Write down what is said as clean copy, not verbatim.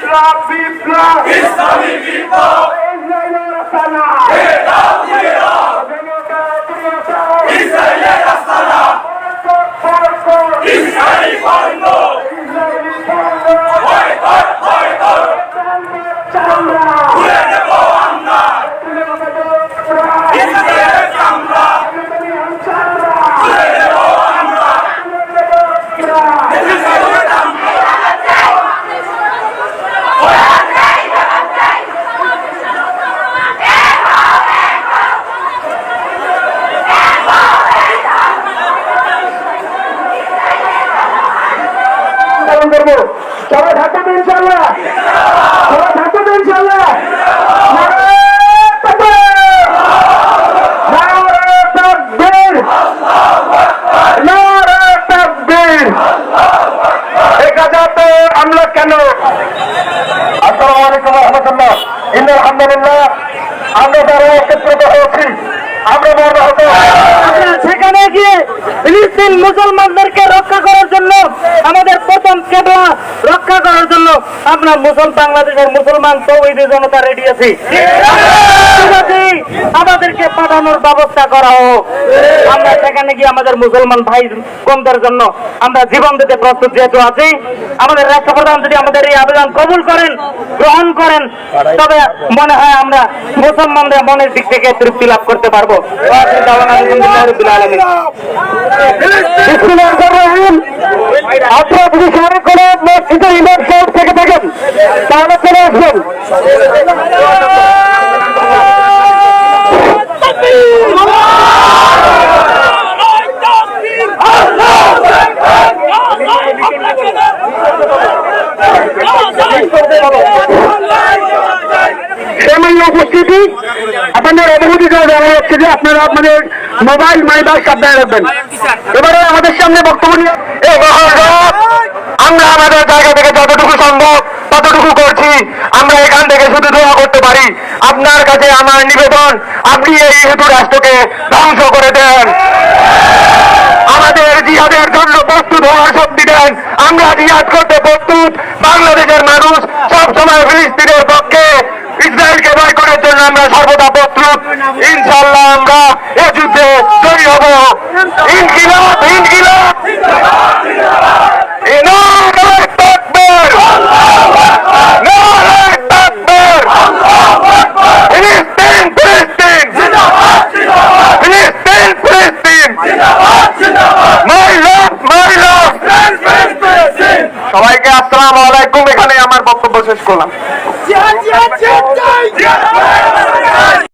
ইসলামী বিপ্লব ইসরায়েলের আস্তানা ইসরায়েলি পণ্য তুলে নেব আমরা ইসরায়েলের চামড়া তুলে নেব আমরা করবো সবাই থাকবে ইনশাল্লাহ, সবাই থাকবে ইনশাল্লাহ। আমরা কেন আসসালামু আলাইকুম রহমতুল্লাহ আলহামদুলিল্লাহ আমরা যারা একত্রিত হয়েছি আমরা মনে হতো সেখানে গিয়ে ফিলিস্তিন মুসলমানদেরকে রক্ষা করার জন্য আমাদের প্রথম কেবলা রক্ষা করার জন্য আমরা বাংলাদেশের মুসলমান তৌহিদি জনতা রেডি আছি। আমাদেরকে পাঠানোর ব্যবস্থা করা হোক, আমরা সেখানে গিয়ে আমাদের মুসলমান ভাই বোনদের জন্য আমরা জীবন দিতে প্রস্তুত যেহেতু আছি। আমাদের রাষ্ট্রপ্রধান যদি আমাদের এই আবেদন কবুল করেন, গ্রহণ করেন, তবে মনে হয় আমরা মুসলমানদের মনের দিক থেকে তৃপ্তি লাভ করতে পারবো। আপনারা যদি সামনে করে মসজিদের ইমাম সাহেব থেকে থাকেন তাহলে চলে আসবেন। উপস্থিতি আপনাদের অনুভূতি জানা যাচ্ছে যে আপনারা আপনাদের মোবাইল মাইবাস সাবধানে রাখবেন। এবারে আমাদের সামনে বক্তব্য নিয়ে আমরা আমাদের জায়গা থেকে যতটুকু সম্ভব ততটুকু করছি। আমরা এখান থেকে শুধু দোয়া করতে পারি। আপনার কাছে আমার নিবেদন, আপনি এই হিন্দু রাষ্ট্রকে ধ্বংস করে দেন, আমাদের জিহাদের জন্য প্রস্তুত হওয়ার শক্তি দেন। আমরা জিহাদ করতে প্রস্তুত। বাংলাদেশের মানুষ সবসময় ফিলিস্তিনের পক্ষে, ইসরায়েলকে ভয় করার জন্য আমরা সর্বদা প্রস্তুত। ইনশাল্লাহ আমরা এ যুদ্ধে জয়ী হব। ইনকিলাব ইনকিলাব সবাইকে আসসালামু আলাইকুম। এখানে আমার বক্তব্য শেষ করলাম।